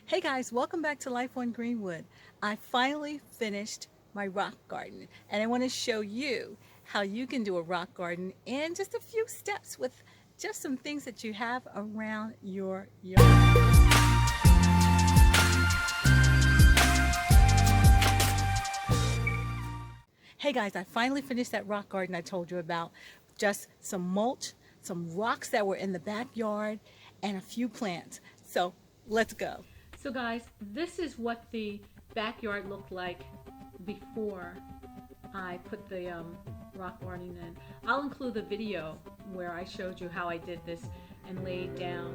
Hey guys, welcome back to Life on Greenwood. I finally finished my rock garden and I want to show you how you can do a rock garden in just a few steps with just some things that you have around your yard. Hey guys, I finally finished that rock garden I told you about. Just some mulch, some rocks that were in the backyard, and a few plants. So let's go. So guys, this is what the backyard looked like before I put the rock garden in. I'll include the video where I showed you how I did this and laid down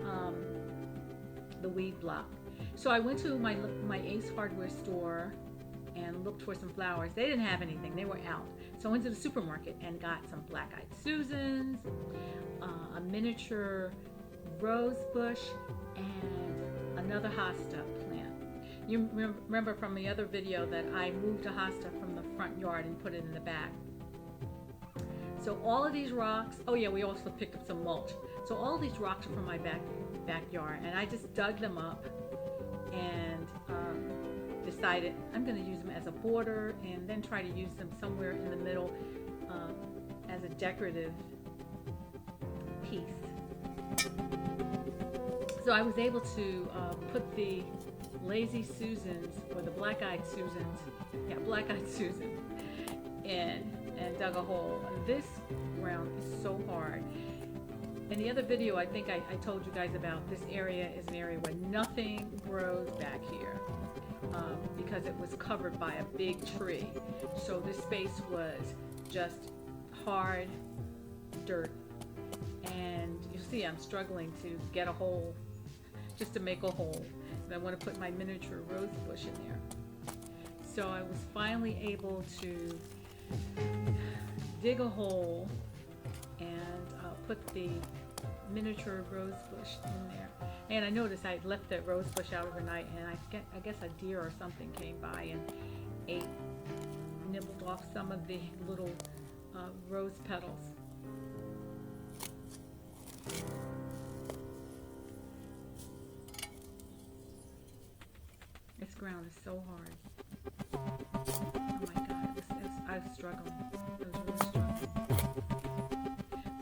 um, the weed block. So I went to my Ace hardware store and looked for some flowers. They didn't have anything, they were out. So I went to the supermarket and got some black-eyed Susans, a miniature rose bush, and another hosta plant. You remember from the other video that I moved a hosta from the front yard and put it in the back. So all of these rocks, oh yeah, we also picked up some mulch. So all of these rocks are from my backyard, and I just dug them up and decided I'm going to use them as a border and then try to use them somewhere in the middle as a decorative piece. So I was able to put the lazy Susans, or the black-eyed Susans, black-eyed Susan, in and dug a hole. This ground is so hard. In the other video, I think I told you guys about this area is an area where nothing grows back here because it was covered by a big tree. So this space was just hard dirt. And you see I'm struggling to get a hole, just to make a hole. And I want to put my miniature rose bush in there. So I was finally able to dig a hole and put the miniature rose bush in there. And I noticed I left that rose bush out overnight, and I guess a deer or something came by and nibbled off some of the little rose petals. This ground is so hard. Oh my God, I was struggling. I was really struggling.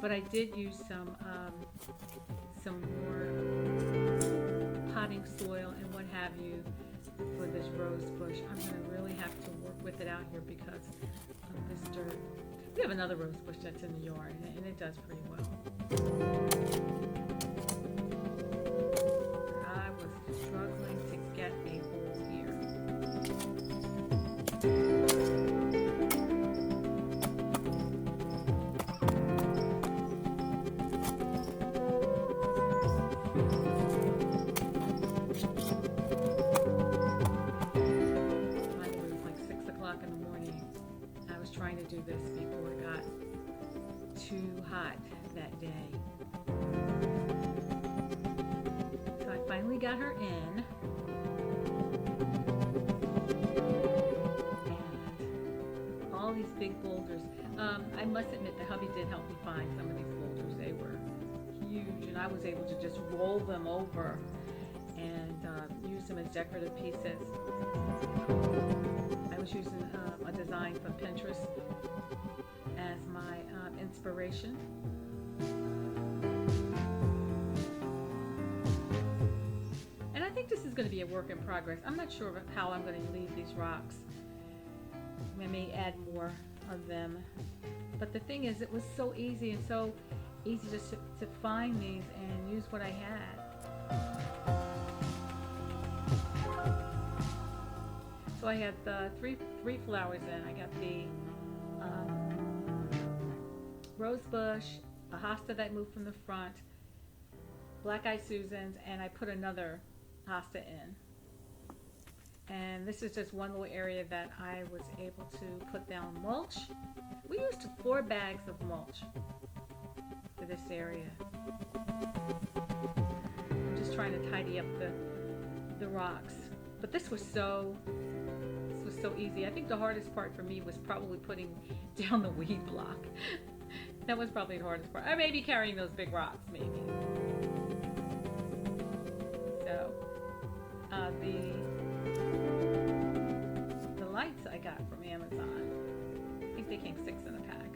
But I did use some more potting soil and what have you for this rose bush. I'm going to really have to work with it out here because of this dirt. We have another rose bush that's in the yard, and it does pretty well. I was struggling to get a hole here. Trying to do this before it got too hot that day. So I finally got her in, and all these big boulders. I must admit the hubby did help me find some of these boulders. They were huge, and I was able to just roll them over and use them as decorative pieces. I was using a design from Pinterest as my inspiration. And I think this is going to be a work in progress. I'm not sure how I'm going to leave these rocks. I may add more of them. But the thing is, it was so easy and so easy just to find these and use what I had. So I had the three flowers in. I got the rose bush, a hosta that moved from the front, black-eyed Susans, and I put another hosta in. And this is just one little area that I was able to put down mulch. We used 4 bags of mulch for this area. I'm just trying to tidy up the rocks. But this was so easy. I think the hardest part for me was probably putting down the weed block. That was probably the hardest part. Or maybe carrying those big rocks, maybe. So got from Amazon. I think they came 6 in a pack.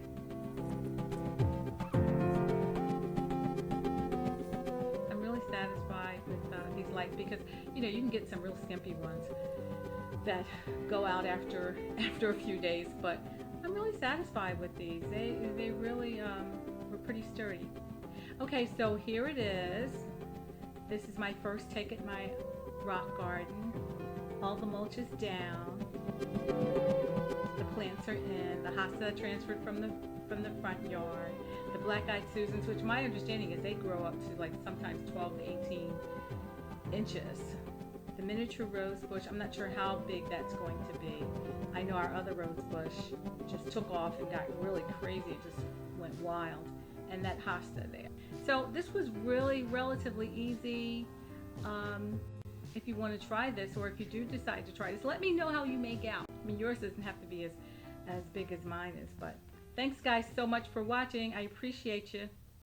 I'm really satisfied with these lights because, you know, you can get some real skimpy ones that go out after a few days, but I'm really satisfied with these. They really were pretty sturdy. Okay, so here it is. This is my first take at my rock garden. All the mulch is down. The plants are in. The hosta transferred from the front yard. The black-eyed Susans, which my understanding is they grow up to like sometimes 12 to 18 inches. The miniature rose bush, I'm not sure how big that's going to be. I know our other rose bush just took off and got really crazy. It just went wild. And that hosta there. So this was really relatively easy. If you want to try this, or if you do decide to try this, let me know how you make out. I mean, yours doesn't have to be as big as mine is, but thanks guys so much for watching. I appreciate you.